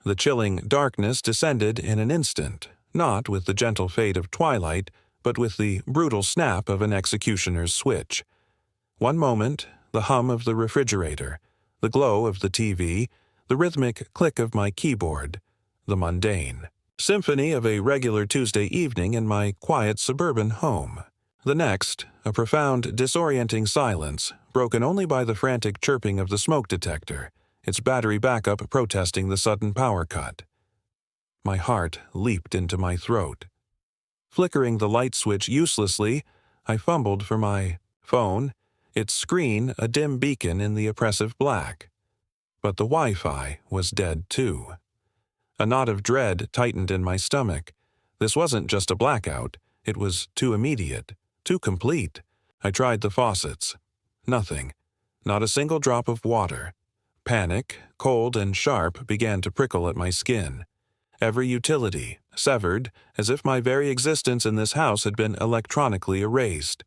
The chilling darkness descended in an instant, not with the gentle fade of twilight, but with the brutal snap of an executioner's switch. One moment, the hum of the refrigerator, the glow of the TV, the rhythmic click of my keyboard, the mundane symphony of a regular Tuesday evening in my quiet suburban home. The next, a profound, disorienting silence, broken only by the frantic chirping of the smoke detector, its battery backup protesting the sudden power cut. My heart leaped into my throat. Flickering the light switch uselessly, I fumbled for my phone, its screen a dim beacon in the oppressive black. But the Wi-Fi was dead too. A knot of dread tightened in my stomach. This wasn't just a blackout. It was too immediate, too complete. I tried the faucets. Nothing. Not a single drop of water. Panic, cold and sharp, began to prickle at my skin. Every utility, severed, as if my very existence in this house had been electronically erased.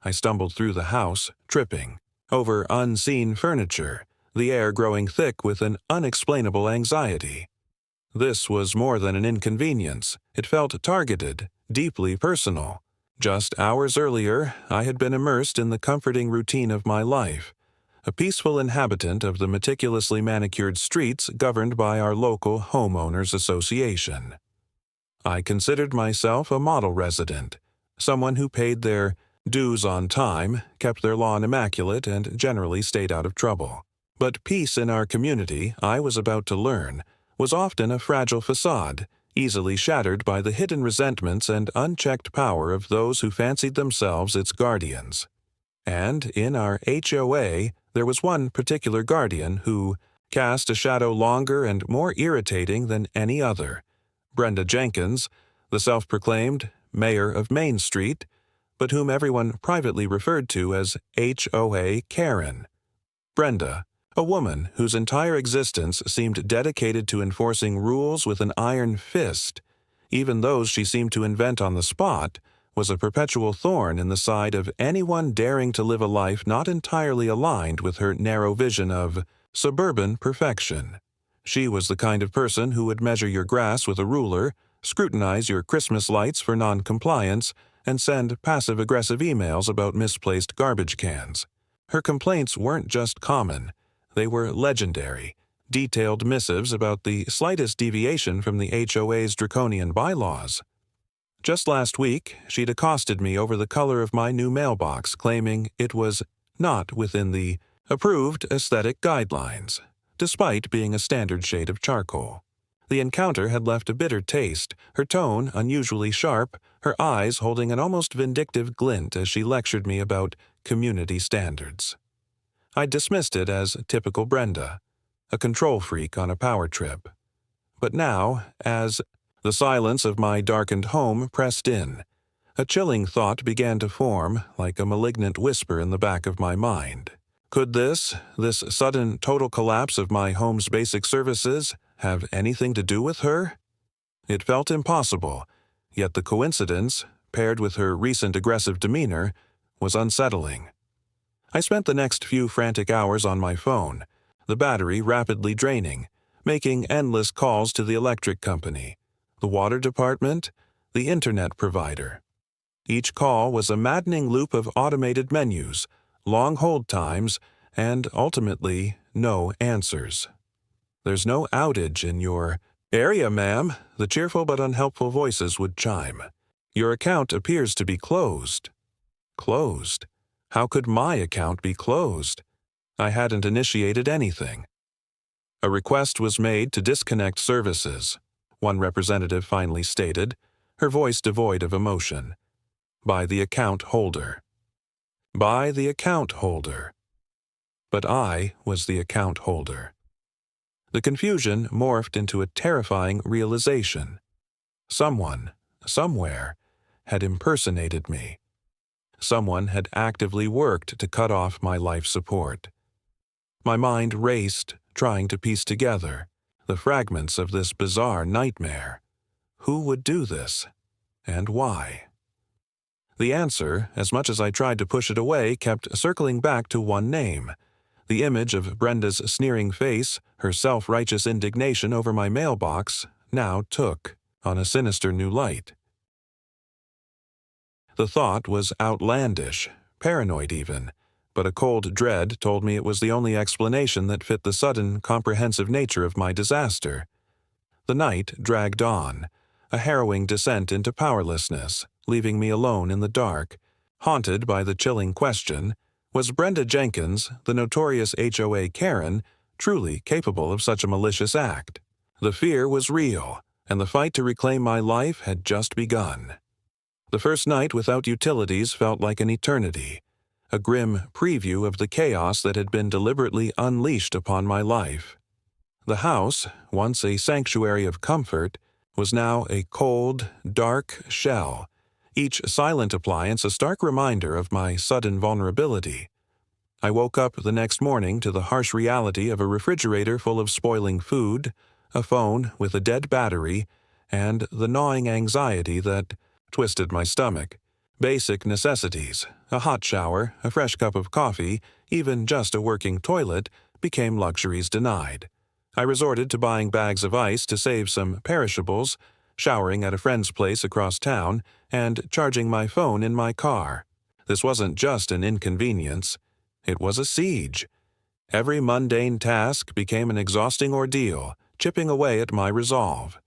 I stumbled through the house, tripping, over unseen furniture, the air growing thick with an unexplainable anxiety. This was more than an inconvenience. It felt targeted, deeply personal. Just hours earlier, I had been immersed in the comforting routine of my life, a peaceful inhabitant of the meticulously manicured streets governed by our local homeowners association. I considered myself a model resident, someone who paid their dues on time, kept their lawn immaculate, and generally stayed out of trouble. But peace in our community, I was about to learn, was often a fragile facade, easily shattered by the hidden resentments and unchecked power of those who fancied themselves its guardians. And in our HOA, there was one particular guardian who cast a shadow longer and more irritating than any other. Brenda Jenkins, the self-proclaimed mayor of Main Street, but whom everyone privately referred to as HOA Karen. Brenda, a woman whose entire existence seemed dedicated to enforcing rules with an iron fist, even those she seemed to invent on the spot, was a perpetual thorn in the side of anyone daring to live a life not entirely aligned with her narrow vision of suburban perfection. She was the kind of person who would measure your grass with a ruler, scrutinize your Christmas lights for non-compliance, and send passive-aggressive emails about misplaced garbage cans. Her complaints weren't just common. They were legendary, detailed missives about the slightest deviation from the HOA's draconian bylaws. Just last week, she'd accosted me over the color of my new mailbox, claiming it was not within the approved aesthetic guidelines, despite being a standard shade of charcoal. The encounter had left a bitter taste, her tone unusually sharp, her eyes holding an almost vindictive glint as she lectured me about community standards. I dismissed it as typical Brenda, a control freak on a power trip. But now, as the silence of my darkened home pressed in, a chilling thought began to form like a malignant whisper in the back of my mind. Could this sudden total collapse of my home's basic services, have anything to do with her? It felt impossible, yet the coincidence, paired with her recent aggressive demeanor, was unsettling. I spent the next few frantic hours on my phone, the battery rapidly draining, making endless calls to the electric company, the water department, the internet provider. Each call was a maddening loop of automated menus, long hold times, and ultimately no answers. "There's no outage in your area, ma'am," the cheerful but unhelpful voices would chime. "Your account appears to be closed." Closed? How could my account be closed? I hadn't initiated anything. A request was made to disconnect services, one representative finally stated, her voice devoid of emotion. By the account holder. By the account holder. But I was the account holder. The confusion morphed into a terrifying realization. Someone, somewhere, had impersonated me. Someone had actively worked to cut off my life support. My mind raced, trying to piece together the fragments of this bizarre nightmare. Who would do this? And why? The answer, as much as I tried to push it away, kept circling back to one name, The image of Brenda's sneering face, her self-righteous indignation over my mailbox, now took on a sinister new light. The thought was outlandish, paranoid even, but a cold dread told me it was the only explanation that fit the sudden, comprehensive nature of my disaster. The night dragged on, a harrowing descent into powerlessness, leaving me alone in the dark, haunted by the chilling question, was Brenda Jenkins, the notorious HOA Karen, truly capable of such a malicious act? The fear was real, and the fight to reclaim my life had just begun. The first night without utilities felt like an eternity, a grim preview of the chaos that had been deliberately unleashed upon my life. The house, once a sanctuary of comfort, was now a cold, dark shell, each silent appliance a stark reminder of my sudden vulnerability. I woke up the next morning to the harsh reality of a refrigerator full of spoiling food, a phone with a dead battery, and the gnawing anxiety that twisted my stomach. Basic necessities, a hot shower, a fresh cup of coffee, even just a working toilet, became luxuries denied. I resorted to buying bags of ice to save some perishables, showering at a friend's place across town, and charging my phone in my car. This wasn't just an inconvenience. It was a siege. Every mundane task became an exhausting ordeal, chipping away at my resolve.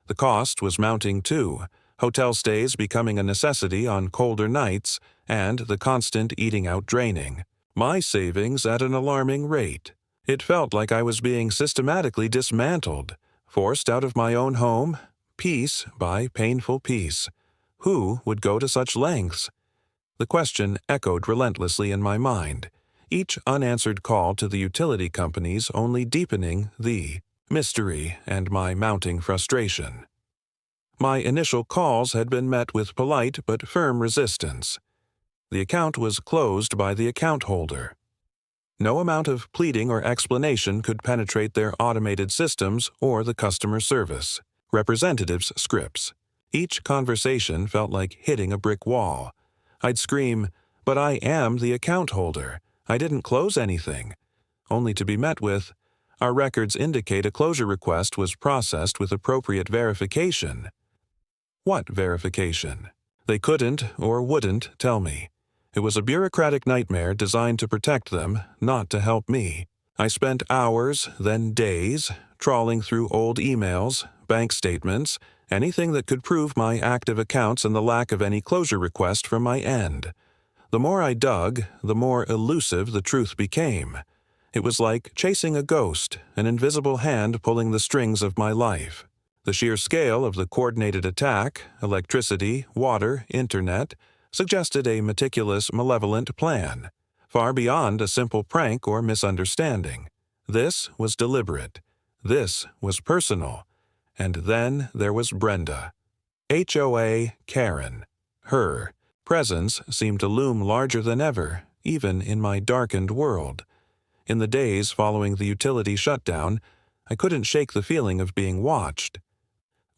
The cost was mounting too, hotel stays becoming a necessity on colder nights, and the constant eating out draining. My savings at an alarming rate. It felt like I was being systematically dismantled, forced out of my own home, piece by painful piece. Who would go to such lengths? The question echoed relentlessly in my mind, each unanswered call to the utility companies only deepening the mystery and my mounting frustration. My initial calls had been met with polite but firm resistance. The account was closed by the account holder. No amount of pleading or explanation could penetrate their automated systems or the customer service representatives' scripts. Each conversation felt like hitting a brick wall. I'd scream, "But I am the account holder. I didn't close anything," only to be met with, "Our records indicate a closure request was processed with appropriate verification." What verification? They couldn't or wouldn't tell me. It was a bureaucratic nightmare designed to protect them, not to help me. I spent hours, then days, trawling through old emails, bank statements, anything that could prove my active accounts and the lack of any closure request from my end. The more I dug, the more elusive the truth became. It was like chasing a ghost, an invisible hand pulling the strings of my life. The sheer scale of the coordinated attack, electricity, water, internet, suggested a meticulous, malevolent plan, far beyond a simple prank or misunderstanding. This was deliberate. This was personal. And then there was Brenda. HOA Karen. Her presence seemed to loom larger than ever, even in my darkened world. In the days following the utility shutdown, I couldn't shake the feeling of being watched.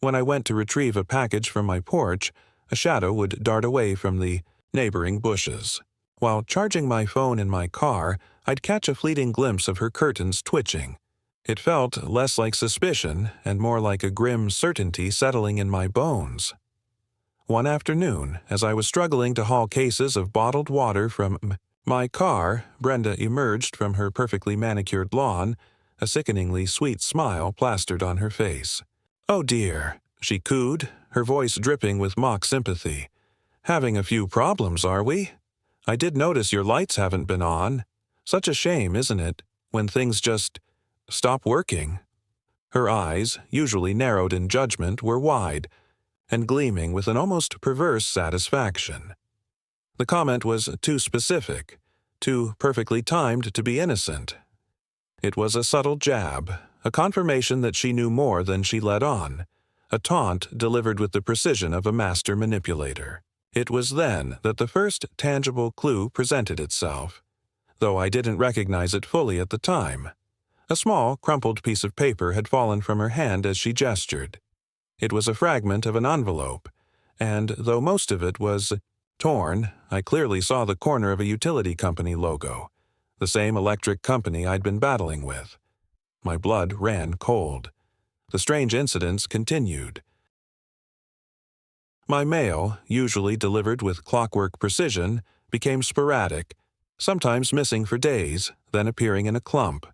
When I went to retrieve a package from my porch, a shadow would dart away from the neighboring bushes. While charging my phone in my car, I'd catch a fleeting glimpse of her curtains twitching. It felt less like suspicion and more like a grim certainty settling in my bones. One afternoon, as I was struggling to haul cases of bottled water from my car, Brenda emerged from her perfectly manicured lawn, a sickeningly sweet smile plastered on her face. "Oh dear," she cooed, her voice dripping with mock sympathy. "Having a few problems, are we? I did notice your lights haven't been on. Such a shame, isn't it, when things just stop working?" Her eyes, usually narrowed in judgment, were wide and gleaming with an almost perverse satisfaction. The comment was too specific, too perfectly timed to be innocent. It was a subtle jab, a confirmation that she knew more than she let on, a taunt delivered with the precision of a master manipulator. It was then that the first tangible clue presented itself, though I didn't recognize it fully at the time. A small, crumpled piece of paper had fallen from her hand as she gestured. It was a fragment of an envelope, and though most of it was torn, I clearly saw the corner of a utility company logo. the same electric company I'd been battling with. My blood ran cold. The strange incidents continued. My mail, usually delivered with clockwork precision, became sporadic, sometimes missing for days, then appearing in a clump.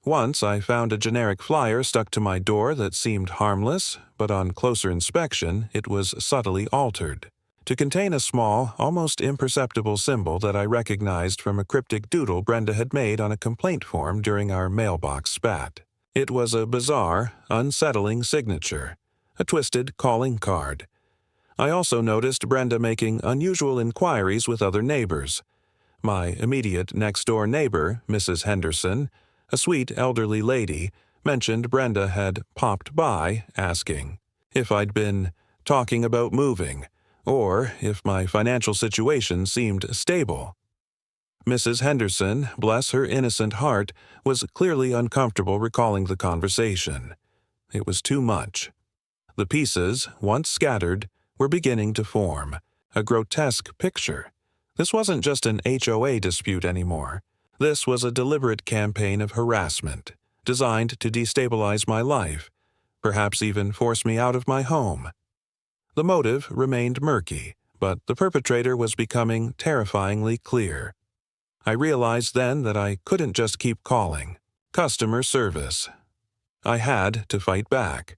Once I found a generic flyer stuck to my door that seemed harmless, but on closer inspection it was subtly altered to contain a small, almost imperceptible symbol that I recognized from a cryptic doodle Brenda had made on a complaint form during our mailbox spat. It was a bizarre, unsettling signature, a twisted calling card. I also noticed Brenda making unusual inquiries with other neighbors. My immediate next-door neighbor, Mrs. Henderson, a sweet elderly lady, mentioned Brenda had popped by asking if I'd been talking about moving, or if my financial situation seemed stable. Mrs. Henderson, bless her innocent heart, was clearly uncomfortable recalling the conversation. It was too much. The pieces, once scattered, were beginning to form, a grotesque picture. This wasn't just an HOA dispute anymore. This was a deliberate campaign of harassment, designed to destabilize my life, perhaps even force me out of my home. The motive remained murky, but the perpetrator was becoming terrifyingly clear. I realized then that I couldn't just keep calling. Customer service. I had to fight back.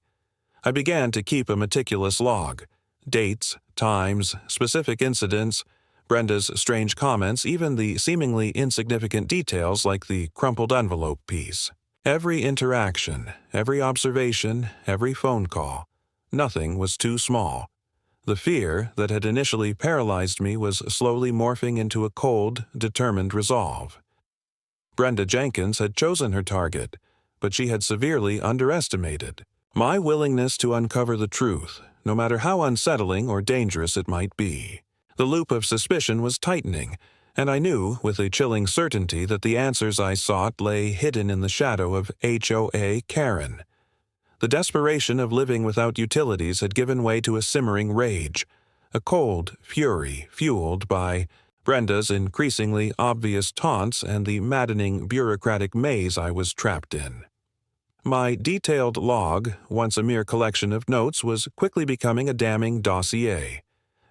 I began to keep a meticulous log. Dates, times, specific incidents, Brenda's strange comments, even the seemingly insignificant details like the crumpled envelope piece. Every interaction, every observation, every phone call. Nothing was too small. The fear that had initially paralyzed me was slowly morphing into a cold, determined resolve. Brenda Jenkins had chosen her target, but she had severely underestimated my willingness to uncover the truth, no matter how unsettling or dangerous it might be. The loop of suspicion was tightening, and I knew with a chilling certainty that the answers I sought lay hidden in the shadow of HOA Karen. The desperation of living without utilities had given way to a simmering rage, a cold fury fueled by Brenda's increasingly obvious taunts and the maddening bureaucratic maze I was trapped in. My detailed log, once a mere collection of notes, was quickly becoming a damning dossier.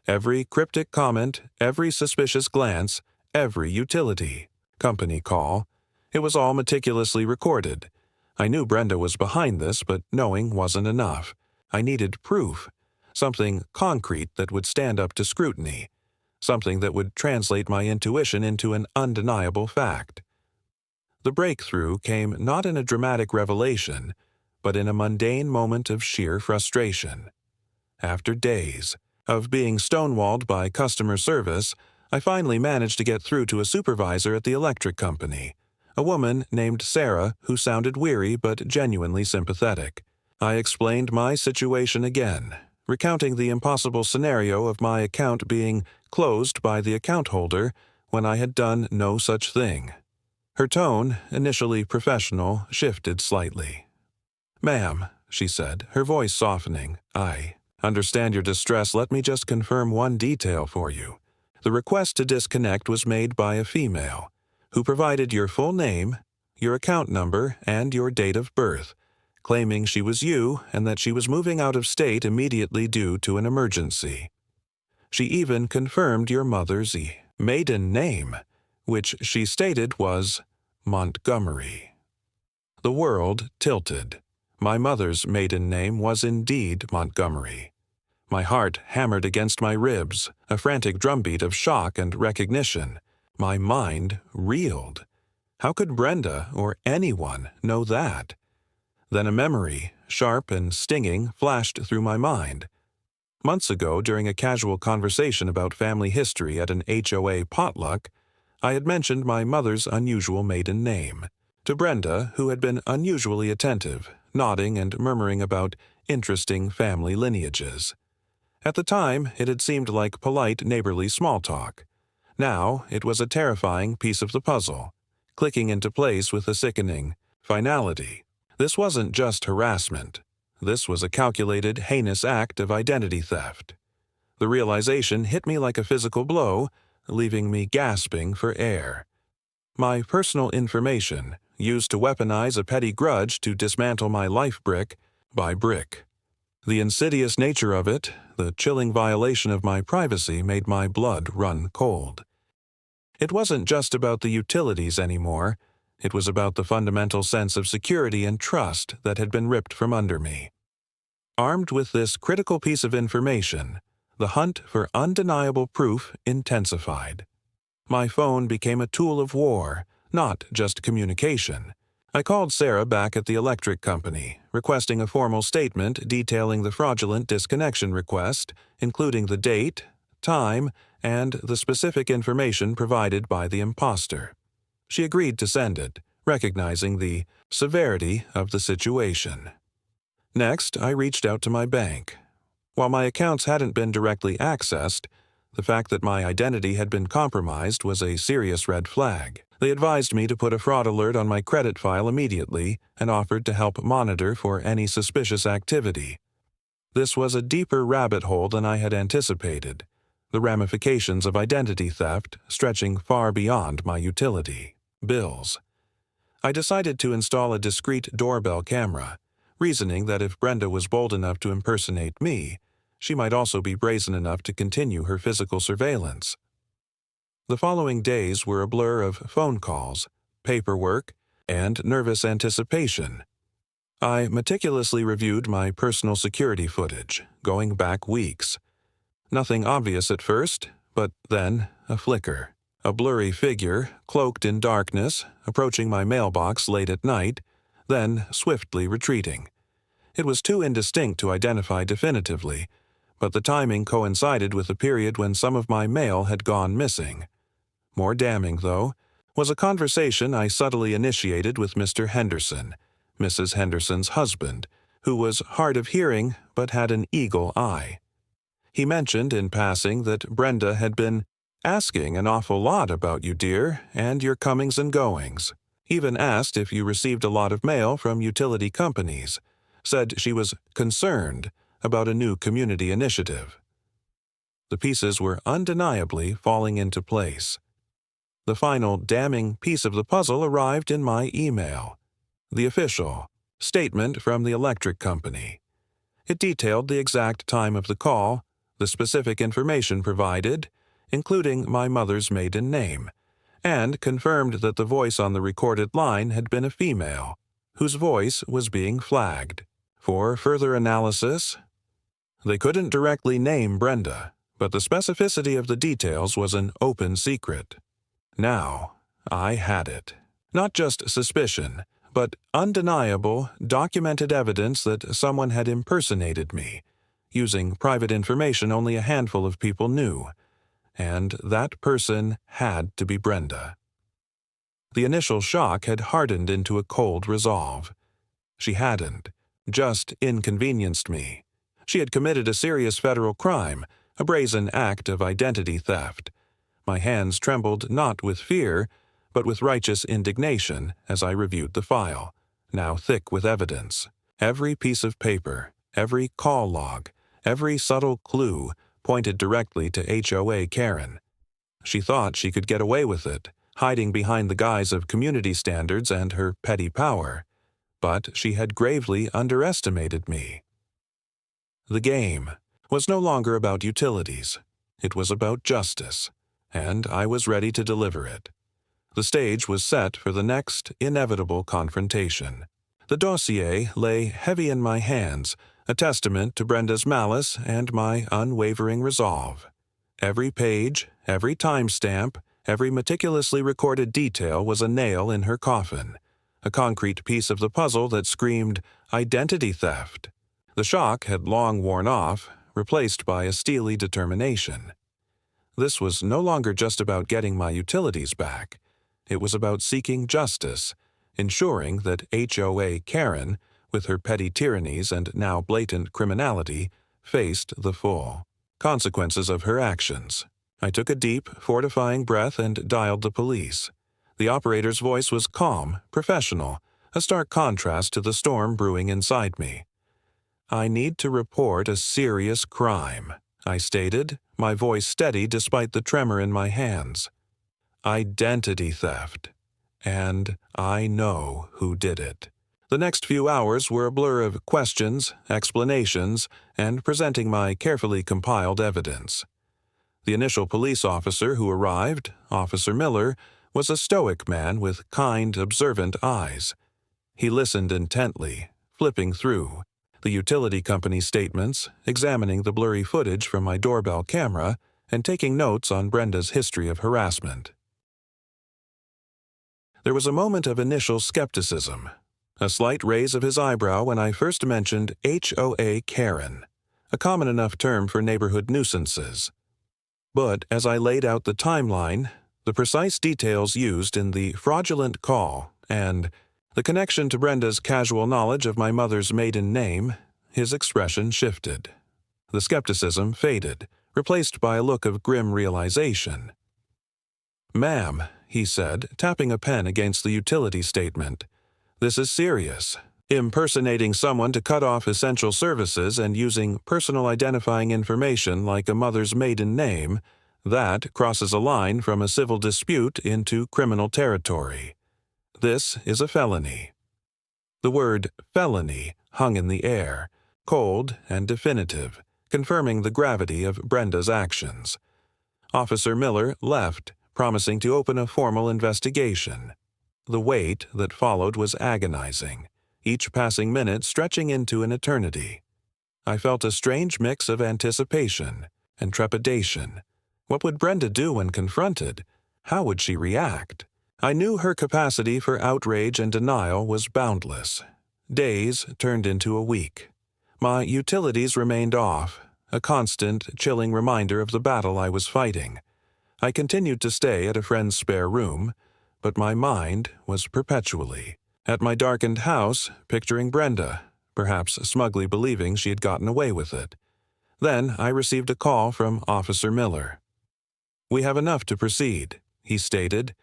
Every cryptic comment, every suspicious glance, every utility, company call, it was all meticulously recorded. I knew Brenda was behind this, but knowing wasn't enough. I needed proof, something concrete that would stand up to scrutiny, something that would translate my intuition into an undeniable fact. The breakthrough came not in a dramatic revelation, but in a mundane moment of sheer frustration. After days of being stonewalled by customer service, I finally managed to get through to a supervisor at the electric company, a woman named Sarah who sounded weary but genuinely sympathetic. I explained my situation again, recounting the impossible scenario of my account being closed by the account holder when I had done no such thing. Her tone, initially professional, shifted slightly. "Ma'am," she said, her voice softening, "I understand your distress. Let me just confirm one detail for you. The request to disconnect was made by a female, who provided your full name, your account number, and your date of birth, claiming she was you and that she was moving out of state immediately due to an emergency. She even confirmed your mother's maiden name, which she stated was Montgomery." The world tilted. My mother's maiden name was indeed Montgomery. My heart hammered against my ribs, a frantic drumbeat of shock and recognition. My mind reeled. How could Brenda or anyone know that? Then a memory, sharp and stinging, flashed through my mind. Months ago, during a casual conversation about family history at an HOA potluck, I had mentioned my mother's unusual maiden name to Brenda, who had been unusually attentive, nodding and murmuring about interesting family lineages. At the time, it had seemed like polite neighborly small talk. Now, it was a terrifying piece of the puzzle, clicking into place with a sickening finality. This wasn't just harassment. This was a calculated, heinous act of identity theft. The realization hit me like a physical blow, leaving me gasping for air. My personal information, used to weaponize a petty grudge to dismantle my life brick by brick. The insidious nature of it, the chilling violation of my privacy, made my blood run cold. It wasn't just about the utilities anymore. It was about the fundamental sense of security and trust that had been ripped from under me. Armed with this critical piece of information, the hunt for undeniable proof intensified. My phone became a tool of war, not just communication. I called Sarah back at the electric company, requesting a formal statement detailing the fraudulent disconnection request, including the date, time, and the specific information provided by the imposter. She agreed to send it, recognizing the severity of the situation. Next, I reached out to my bank. While my accounts hadn't been directly accessed, the fact that my identity had been compromised was a serious red flag. They advised me to put a fraud alert on my credit file immediately and offered to help monitor for any suspicious activity. This was a deeper rabbit hole than I had anticipated, the ramifications of identity theft stretching far beyond my utility bills. I decided to install a discreet doorbell camera, reasoning that if Brenda was bold enough to impersonate me, she might also be brazen enough to continue her physical surveillance. The following days were a blur of phone calls, paperwork, and nervous anticipation. I meticulously reviewed my personal security footage, going back weeks. Nothing obvious at first, but then a flicker. A blurry figure, cloaked in darkness, approaching my mailbox late at night, then swiftly retreating. It was too indistinct to identify definitively, but the timing coincided with the period when some of my mail had gone missing. More damning, though, was a conversation I subtly initiated with Mr. Henderson, Mrs. Henderson's husband, who was hard of hearing but had an eagle eye. He mentioned in passing that Brenda had been asking an awful lot about you, dear, and your comings and goings. Even asked if you received a lot of mail from utility companies. Said she was concerned about a new community initiative. The pieces were undeniably falling into place. The final damning piece of the puzzle arrived in my email. The official statement from the electric company. It detailed the exact time of the call, the specific information provided, including my mother's maiden name, and confirmed that the voice on the recorded line had been a female, whose voice was being flagged. For further analysis, they couldn't directly name Brenda, but the specificity of the details was an open secret. Now, I had it. Not just suspicion, but undeniable, documented evidence that someone had impersonated me, using private information only a handful of people knew. And that person had to be Brenda. The initial shock had hardened into a cold resolve. She hadn't just inconvenienced me. She had committed a serious federal crime, a brazen act of identity theft. My hands trembled not with fear, but with righteous indignation as I reviewed the file, now thick with evidence. Every piece of paper, every call log, every subtle clue pointed directly to HOA Karen. She thought she could get away with it, hiding behind the guise of community standards and her petty power. But she had gravely underestimated me. The game was no longer about utilities. It was about justice, and I was ready to deliver it. The stage was set for the next inevitable confrontation. The dossier lay heavy in my hands, a testament to Brenda's malice and my unwavering resolve. Every page, every timestamp, every meticulously recorded detail was a nail in her coffin, a concrete piece of the puzzle that screamed identity theft. The shock had long worn off, replaced by a steely determination. This was no longer just about getting my utilities back. It was about seeking justice, ensuring that HOA Karen, with her petty tyrannies and now blatant criminality, faced the full consequences of her actions. I took a deep, fortifying breath and dialed the police. The operator's voice was calm, professional, a stark contrast to the storm brewing inside me. "I need to report a serious crime," I stated, my voice steady despite the tremor in my hands. "Identity theft." and I know who did it. The next few hours were a blur of questions, explanations, and presenting my carefully compiled evidence. The initial police officer who arrived, Officer Miller, was a stoic man with kind, observant eyes. He listened intently, flipping through the utility company statements, examining the blurry footage from my doorbell camera, and taking notes on Brenda's history of harassment. There was a moment of initial skepticism, a slight raise of his eyebrow when I first mentioned HOA Karen, a common enough term for neighborhood nuisances. But as I laid out the timeline, the precise details used in the fraudulent call, and the connection to Brenda's casual knowledge of my mother's maiden name, his expression shifted. The skepticism faded, replaced by a look of grim realization. "Ma'am," he said, tapping a pen against the utility statement, "this is serious. Impersonating someone to cut off essential services and using personal identifying information like a mother's maiden name, that crosses a line from a civil dispute into criminal territory. This is a felony." The word felony hung in the air, cold and definitive, confirming the gravity of Brenda's actions. Officer Miller left, promising to open a formal investigation. The wait that followed was agonizing, each passing minute stretching into an eternity. I felt a strange mix of anticipation and trepidation. What would Brenda do when confronted? How would she react? I knew her capacity for outrage and denial was boundless. Days turned into a week. My utilities remained off, a constant, chilling reminder of the battle I was fighting. I continued to stay at a friend's spare room, but my mind was perpetually at my darkened house, picturing Brenda, perhaps smugly believing she had gotten away with it. Then I received a call from Officer Miller. "We have enough to proceed," he stated.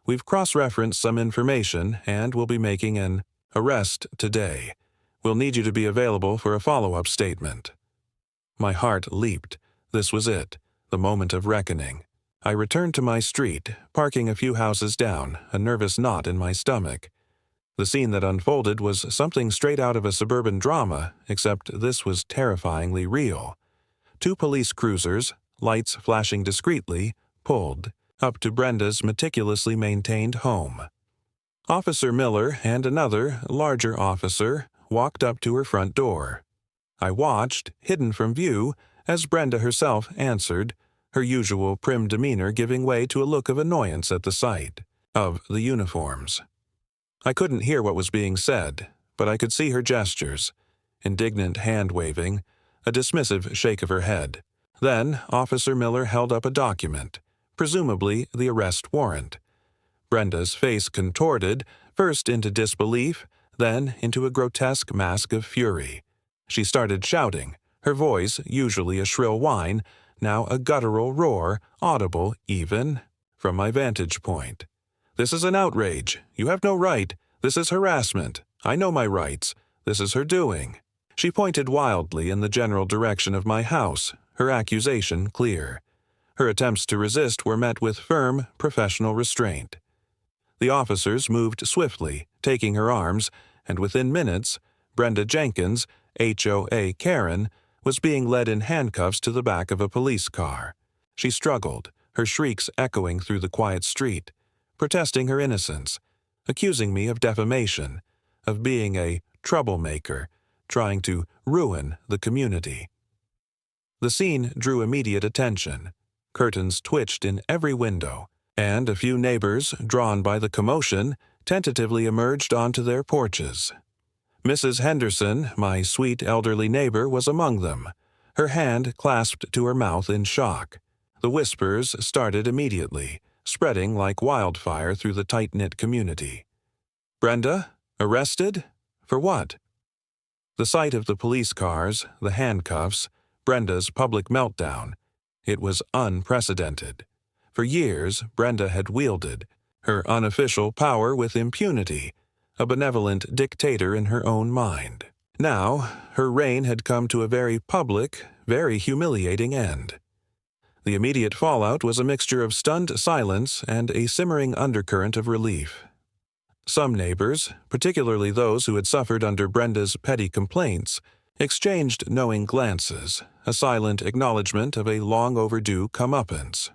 "We've cross-referenced some information and will be making an arrest today. We'll need you to be available for a follow-up statement." My heart leaped. This was it, the moment of reckoning. I returned to my street, parking a few houses down, a nervous knot in my stomach. The scene that unfolded was something straight out of a suburban drama, except this was terrifyingly real. 2 police cruisers, lights flashing discreetly, pulled up to Brenda's meticulously maintained home. Officer Miller and another, larger officer walked up to her front door. I watched, hidden from view, as Brenda herself answered, her usual prim demeanor giving way to a look of annoyance at the sight of the uniforms. I couldn't hear what was being said, but I could see her gestures, indignant hand-waving, a dismissive shake of her head. Then Officer Miller held up a document, presumably the arrest warrant. Brenda's face contorted, first into disbelief, then into a grotesque mask of fury. She started shouting, her voice, usually a shrill whine, now a guttural roar, audible even from my vantage point. "This is an outrage. You have no right. This is harassment. I know my rights. This is her doing." She pointed wildly in the general direction of my house, her accusation clear. Her attempts to resist were met with firm, professional restraint. The officers moved swiftly, taking her arms, and within minutes, Brenda Jenkins, HOA Karen, was being led in handcuffs to the back of a police car. She struggled, her shrieks echoing through the quiet street, protesting her innocence, accusing me of defamation, of being a troublemaker, trying to ruin the community. The scene drew immediate attention. Curtains twitched in every window, and a few neighbors, drawn by the commotion, tentatively emerged onto their porches. Mrs. Henderson, my sweet elderly neighbor, was among them, her hand clasped to her mouth in shock. The whispers started immediately, spreading like wildfire through the tight-knit community. Brenda? Arrested? For what? The sight of the police cars, the handcuffs, Brenda's public meltdown. It was unprecedented. For years, Brenda had wielded her unofficial power with impunity, a benevolent dictator in her own mind. Now, her reign had come to a very public, very humiliating end. The immediate fallout was a mixture of stunned silence and a simmering undercurrent of relief. Some neighbors, particularly those who had suffered under Brenda's petty complaints, exchanged knowing glances, a silent acknowledgment of a long-overdue comeuppance.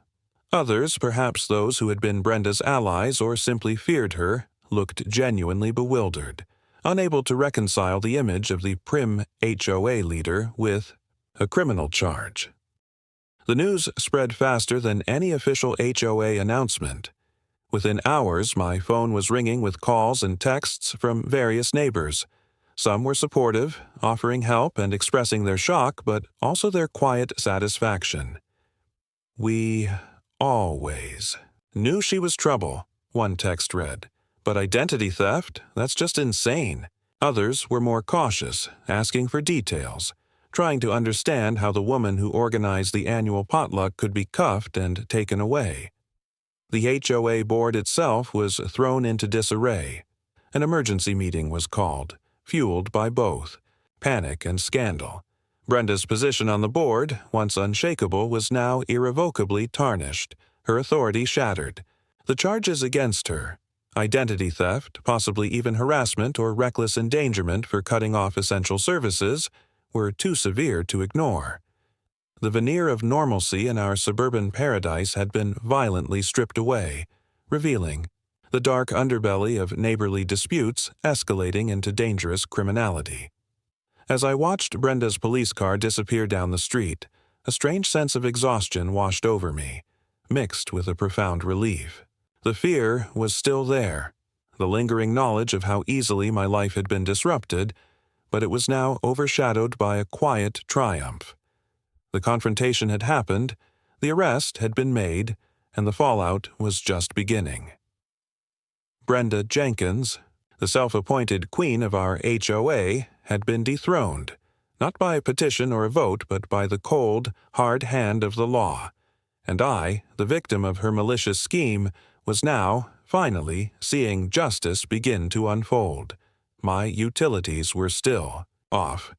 Others, perhaps those who had been Brenda's allies or simply feared her, looked genuinely bewildered, unable to reconcile the image of the prim HOA leader with a criminal charge. The news spread faster than any official HOA announcement. Within hours, my phone was ringing with calls and texts from various neighbors. Some were supportive, offering help and expressing their shock, but also their quiet satisfaction. "We always knew she was trouble," one text read. "But identity theft? That's just insane." Others were more cautious, asking for details, trying to understand how the woman who organized the annual potluck could be cuffed and taken away. The HOA board itself was thrown into disarray. An emergency meeting was called, fueled by both panic and scandal. Brenda's position on the board, once unshakable, was now irrevocably tarnished, her authority shattered. The charges against her, identity theft, possibly even harassment or reckless endangerment for cutting off essential services, were too severe to ignore. The veneer of normalcy in our suburban paradise had been violently stripped away, revealing the dark underbelly of neighborly disputes escalating into dangerous criminality. As I watched Brenda's police car disappear down the street, a strange sense of exhaustion washed over me, mixed with a profound relief. The fear was still there, the lingering knowledge of how easily my life had been disrupted, but it was now overshadowed by a quiet triumph. The confrontation had happened, the arrest had been made, and the fallout was just beginning. Brenda Jenkins, the self-appointed queen of our HOA, had been dethroned, not by a petition or a vote, but by the cold, hard hand of the law. And I, the victim of her malicious scheme, was now, finally, seeing justice begin to unfold. My utilities were still off,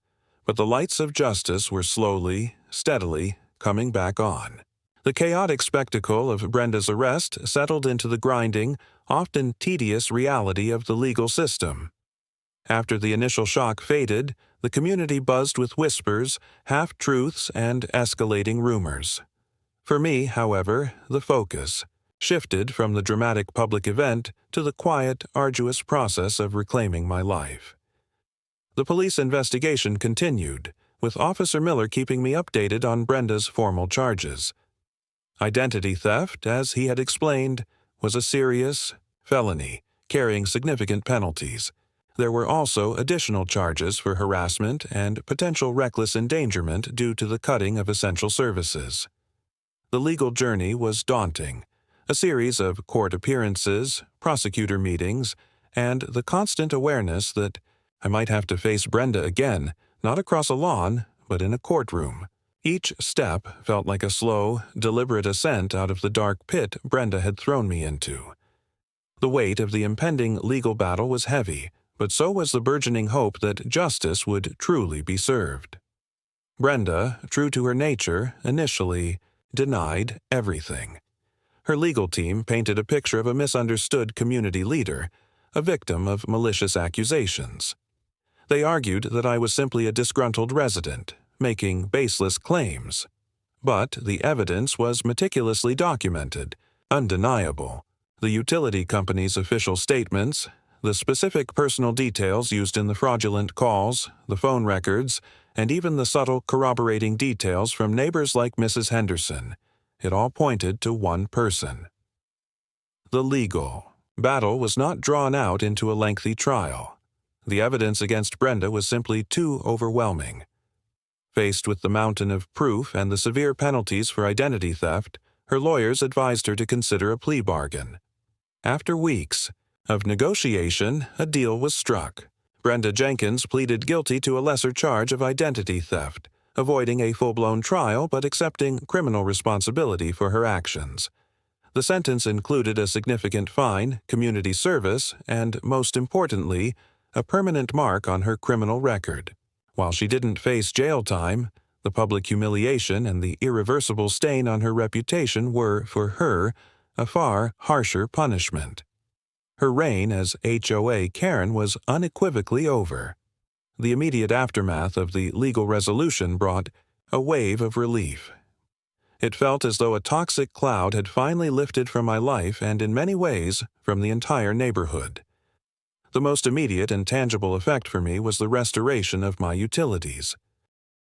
but the lights of justice were slowly, steadily coming back on. The chaotic spectacle of Brenda's arrest settled into the grinding, often tedious reality of the legal system. After the initial shock faded, the community buzzed with whispers, half-truths, and escalating rumors. For me, however, the focus shifted from the dramatic public event to the quiet, arduous process of reclaiming my life. The police investigation continued, with Officer Miller keeping me updated on Brenda's formal charges. Identity theft, as he had explained, was a serious felony, carrying significant penalties. There were also additional charges for harassment and potential reckless endangerment due to the cutting of essential services. The legal journey was daunting, a series of court appearances, prosecutor meetings, and the constant awareness that I might have to face Brenda again, not across a lawn, but in a courtroom. Each step felt like a slow, deliberate ascent out of the dark pit Brenda had thrown me into. The weight of the impending legal battle was heavy, but so was the burgeoning hope that justice would truly be served. Brenda, true to her nature, initially denied everything. Her legal team painted a picture of a misunderstood community leader, a victim of malicious accusations. They argued that I was simply a disgruntled resident, making baseless claims. But the evidence was meticulously documented, undeniable. The utility company's official statements, the specific personal details used in the fraudulent calls, the phone records, and even the subtle corroborating details from neighbors like Mrs. Henderson. It all pointed to one person. The legal battle was not drawn out into a lengthy trial. The evidence against Brenda was simply too overwhelming. Faced with the mountain of proof and the severe penalties for identity theft, her lawyers advised her to consider a plea bargain. After weeks of negotiation, a deal was struck. Brenda Jenkins pleaded guilty to a lesser charge of identity theft, avoiding a full-blown trial but accepting criminal responsibility for her actions. The sentence included a significant fine, community service, and, most importantly, a permanent mark on her criminal record. While she didn't face jail time, the public humiliation and the irreversible stain on her reputation were, for her, a far harsher punishment. Her reign as HOA Karen was unequivocally over. The immediate aftermath of the legal resolution brought a wave of relief. It felt as though a toxic cloud had finally lifted from my life and, in many ways, from the entire neighborhood. The most immediate and tangible effect for me was the restoration of my utilities.